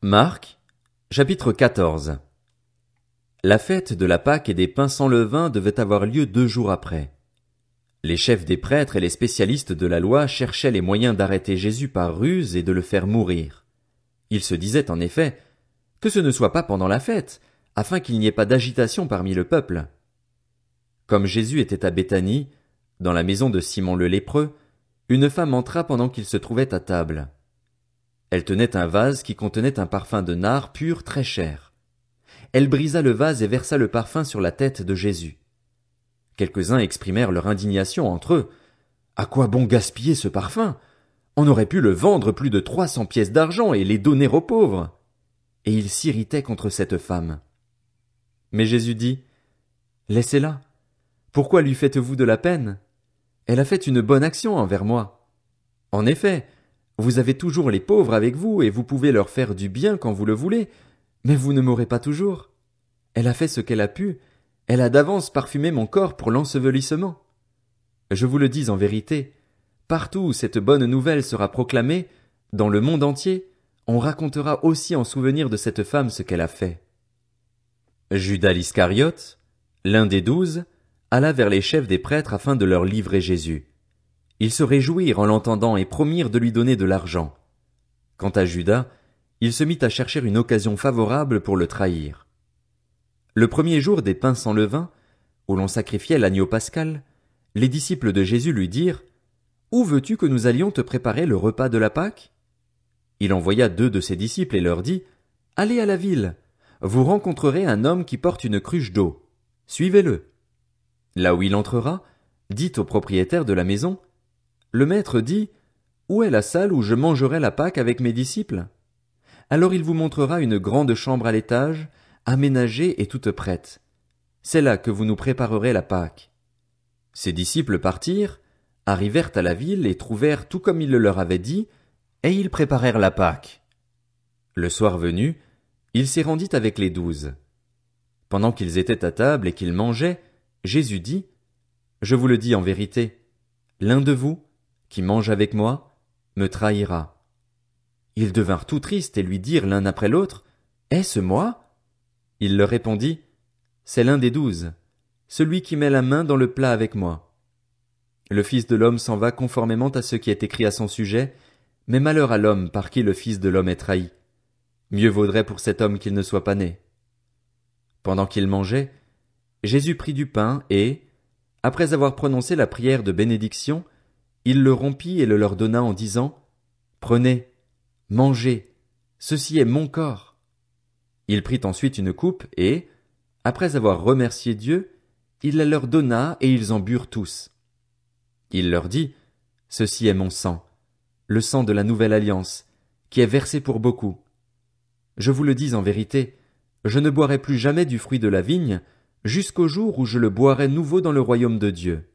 Marc, chapitre 14. La fête de la Pâque et des pains sans levain devait avoir lieu 2 jours après. Les chefs des prêtres et les spécialistes de la loi cherchaient les moyens d'arrêter Jésus par ruse et de le faire mourir. Ils se disaient en effet que ce ne soit pas pendant la fête, afin qu'il n'y ait pas d'agitation parmi le peuple. Comme Jésus était à Béthanie, dans la maison de Simon le lépreux, une femme entra pendant qu'il se trouvait à table. Elle tenait un vase qui contenait un parfum de nard pur très cher. Elle brisa le vase et versa le parfum sur la tête de Jésus. Quelques-uns exprimèrent leur indignation entre eux. À quoi bon gaspiller ce parfum? On aurait pu le vendre plus de 300 pièces d'argent et les donner aux pauvres. Et ils s'irritaient contre cette femme. Mais Jésus dit, Laissez-la. Pourquoi lui faites-vous de la peine? Elle a fait une bonne action envers moi. En effet, vous avez toujours les pauvres avec vous et vous pouvez leur faire du bien quand vous le voulez, mais vous ne m'aurez pas toujours. Elle a fait ce qu'elle a pu, elle a d'avance parfumé mon corps pour l'ensevelissement. Je vous le dis en vérité, partout où cette bonne nouvelle sera proclamée, dans le monde entier, on racontera aussi en souvenir de cette femme ce qu'elle a fait. Judas l'Iscariote, l'un des 12, alla vers les chefs des prêtres afin de leur livrer Jésus. Ils se réjouirent en l'entendant et promirent de lui donner de l'argent. Quant à Judas, il se mit à chercher une occasion favorable pour le trahir. Le premier jour des pains sans levain, où l'on sacrifiait l'agneau pascal, les disciples de Jésus lui dirent, « Où veux-tu que nous allions te préparer le repas de la Pâque ?» Il envoya 2 de ses disciples et leur dit, « Allez à la ville, vous rencontrerez un homme qui porte une cruche d'eau. Suivez-le. Là où il entrera, dites au propriétaire de la maison, « Le maître dit, où est la salle où je mangerai la Pâque avec mes disciples? Alors il vous montrera une grande chambre à l'étage, aménagée et toute prête. C'est là que vous nous préparerez la Pâque. » Ses disciples partirent, arrivèrent à la ville et trouvèrent tout comme il le leur avait dit, et ils préparèrent la Pâque. Le soir venu, il s'y rendit avec les 12. Pendant qu'ils étaient à table et qu'ils mangeaient, Jésus dit, « Je vous le dis en vérité, l'un de vous, qui mange avec moi, me trahira. » Ils devinrent tout tristes et lui dirent l'un après l'autre, « Est-ce moi ?» Il leur répondit, « C'est l'un des 12, celui qui met la main dans le plat avec moi. Le Fils de l'homme s'en va conformément à ce qui est écrit à son sujet, mais malheur à l'homme par qui le Fils de l'homme est trahi. Mieux vaudrait pour cet homme qu'il ne soit pas né. » Pendant qu'ils mangeaient, Jésus prit du pain et, après avoir prononcé la prière de bénédiction, il le rompit et le leur donna en disant, « Prenez, mangez, ceci est mon corps. » Il prit ensuite une coupe et, après avoir remercié Dieu, il la leur donna et ils en burent tous. Il leur dit, « Ceci est mon sang, le sang de la nouvelle alliance, qui est versé pour beaucoup. Je vous le dis en vérité, je ne boirai plus jamais du fruit de la vigne, jusqu'au jour où je le boirai nouveau dans le royaume de Dieu. »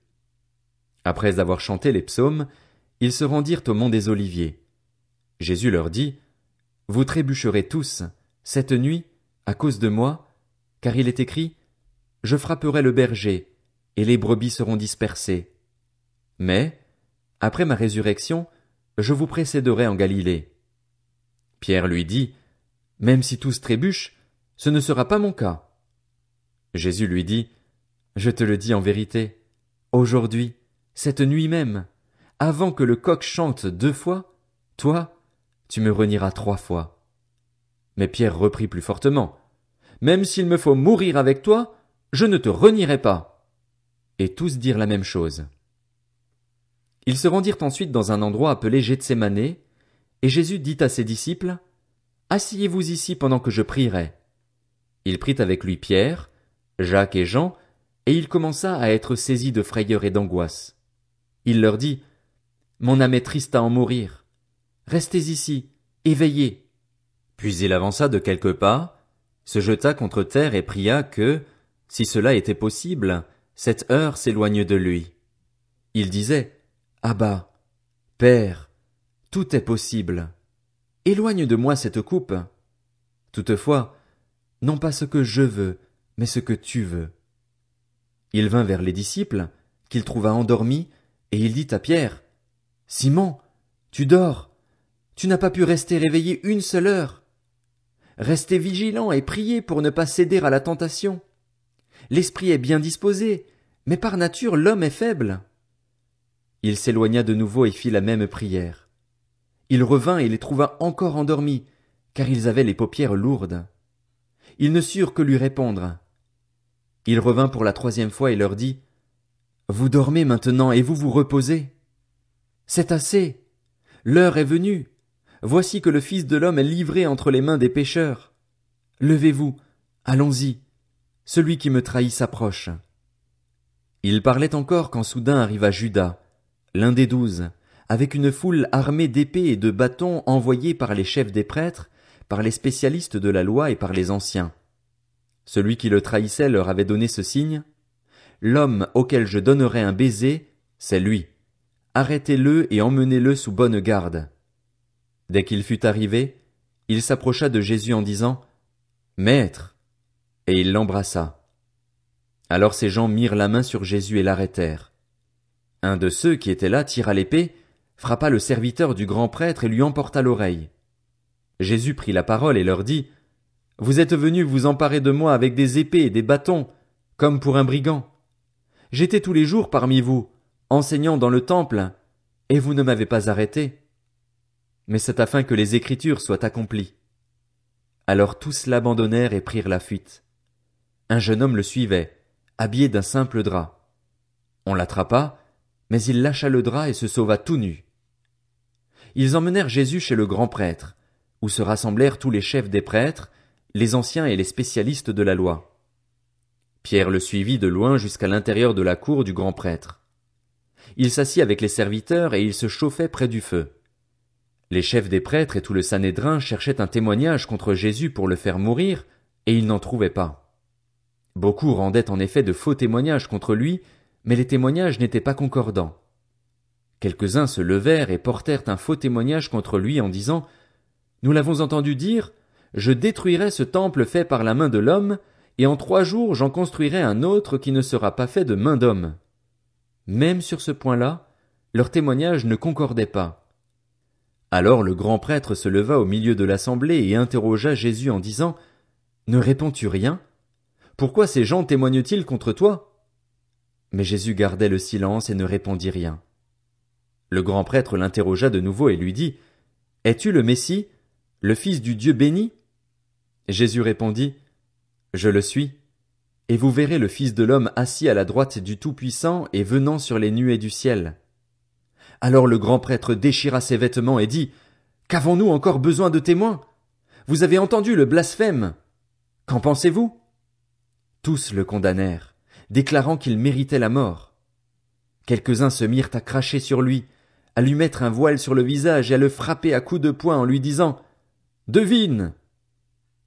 Après avoir chanté les psaumes, ils se rendirent au mont des Oliviers. Jésus leur dit, « Vous trébucherez tous, cette nuit, à cause de moi, car il est écrit, Je frapperai le berger, et les brebis seront dispersées. Mais, après ma résurrection, je vous précéderai en Galilée. » Pierre lui dit, « Même si tous trébuchent, ce ne sera pas mon cas. » Jésus lui dit, « Je te le dis en vérité, aujourd'hui, cette nuit même, avant que le coq chante 2 fois, toi, tu me renieras 3 fois. » Mais Pierre reprit plus fortement, « Même s'il me faut mourir avec toi, je ne te renierai pas. » Et tous dirent la même chose. Ils se rendirent ensuite dans un endroit appelé Gethsémanée, et Jésus dit à ses disciples, « Asseyez-vous ici pendant que je prierai. » Il prit avec lui Pierre, Jacques et Jean, et il commença à être saisi de frayeur et d'angoisse. Il leur dit, « Mon âme est triste à en mourir. Restez ici, éveillés. » Puis il avança de quelques pas, se jeta contre terre et pria que, si cela était possible, cette heure s'éloigne de lui. Il disait, « Abba, Père, tout est possible. Éloigne de moi cette coupe. Toutefois, non pas ce que je veux, mais ce que tu veux. » Il vint vers les disciples, qu'il trouva endormis, et il dit à Pierre, « Simon, tu dors, tu n'as pas pu rester réveillé 1 seule heure. Restez vigilants et priez pour ne pas céder à la tentation. L'esprit est bien disposé, mais par nature l'homme est faible. » Il s'éloigna de nouveau et fit la même prière. Il revint et les trouva encore endormis, car ils avaient les paupières lourdes. Ils ne surent que lui répondre. Il revint pour la 3e fois et leur dit: « Vous dormez maintenant et vous vous reposez. C'est assez. L'heure est venue. Voici que le Fils de l'homme est livré entre les mains des pécheurs. Levez-vous, allons-y. Celui qui me trahit s'approche. » Il parlait encore quand soudain arriva Judas, l'un des 12, avec une foule armée d'épées et de bâtons envoyés par les chefs des prêtres, par les spécialistes de la loi et par les anciens. Celui qui le trahissait leur avait donné ce signe: « L'homme auquel je donnerai un baiser, c'est lui. Arrêtez-le et emmenez-le sous bonne garde. » Dès qu'il fut arrivé, il s'approcha de Jésus en disant: « Maître !» Et il l'embrassa. Alors ces gens mirent la main sur Jésus et l'arrêtèrent. Un de ceux qui étaient là tira l'épée, frappa le serviteur du grand prêtre et lui emporta l'oreille. Jésus prit la parole et leur dit: « Vous êtes venus vous emparer de moi avec des épées et des bâtons, comme pour un brigand. J'étais tous les jours parmi vous, enseignant dans le temple, et vous ne m'avez pas arrêté. Mais c'est afin que les Écritures soient accomplies. » Alors tous l'abandonnèrent et prirent la fuite. Un jeune homme le suivait, habillé d'un simple drap. On l'attrapa, mais il lâcha le drap et se sauva tout nu. Ils emmenèrent Jésus chez le grand prêtre, où se rassemblèrent tous les chefs des prêtres, les anciens et les spécialistes de la loi. Pierre le suivit de loin jusqu'à l'intérieur de la cour du grand prêtre. Il s'assit avec les serviteurs et il se chauffait près du feu. Les chefs des prêtres et tout le Sanhédrin cherchaient un témoignage contre Jésus pour le faire mourir, et ils n'en trouvaient pas. Beaucoup rendaient en effet de faux témoignages contre lui, mais les témoignages n'étaient pas concordants. Quelques-uns se levèrent et portèrent un faux témoignage contre lui en disant: « Nous l'avons entendu dire: je détruirai ce temple fait par la main de l'homme, et en 3 jours j'en construirai un autre qui ne sera pas fait de main d'homme. » Même sur ce point-là, leur témoignage ne concordait pas. Alors le grand prêtre se leva au milieu de l'assemblée et interrogea Jésus en disant: « Ne réponds-tu rien? Pourquoi ces gens témoignent-ils contre toi? » Mais Jésus gardait le silence et ne répondit rien. Le grand prêtre l'interrogea de nouveau et lui dit: « Es-tu le Messie, le Fils du Dieu béni? » Jésus répondit: « Je le suis, et vous verrez le Fils de l'homme assis à la droite du Tout-Puissant et venant sur les nuées du ciel. » Alors le grand prêtre déchira ses vêtements et dit: « Qu'avons-nous encore besoin de témoins? Vous avez entendu le blasphème. Qu'en pensez-vous? » Tous le condamnèrent, déclarant qu'il méritait la mort. Quelques-uns se mirent à cracher sur lui, à lui mettre un voile sur le visage et à le frapper à coups de poing en lui disant: « Devine !»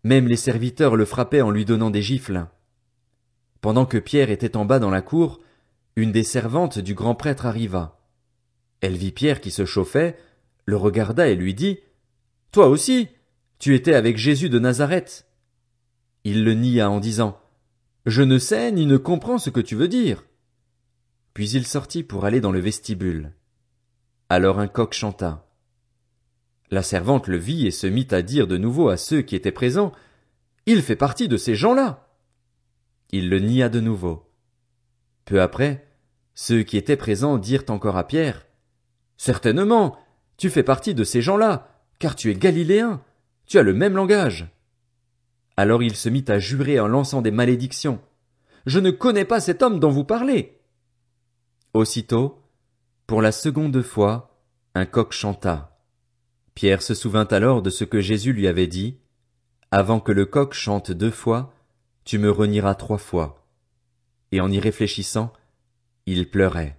Même les serviteurs le frappaient en lui donnant des gifles. Pendant que Pierre était en bas dans la cour, une des servantes du grand prêtre arriva. Elle vit Pierre qui se chauffait, le regarda et lui dit: « Toi aussi, tu étais avec Jésus de Nazareth. » Il le nia en disant: « Je ne sais ni ne comprends ce que tu veux dire. » Puis il sortit pour aller dans le vestibule. Alors un coq chanta. La servante le vit et se mit à dire de nouveau à ceux qui étaient présents: « Il fait partie de ces gens-là. » Il le nia de nouveau. Peu après, ceux qui étaient présents dirent encore à Pierre: « Certainement, tu fais partie de ces gens-là, car tu es galiléen, tu as le même langage. » Alors il se mit à jurer en lançant des malédictions: « Je ne connais pas cet homme dont vous parlez. » Aussitôt, pour la 2e fois, un coq chanta. Pierre se souvint alors de ce que Jésus lui avait dit: « Avant que le coq chante 2 fois, tu me renieras 3 fois. » Et en y réfléchissant, il pleurait.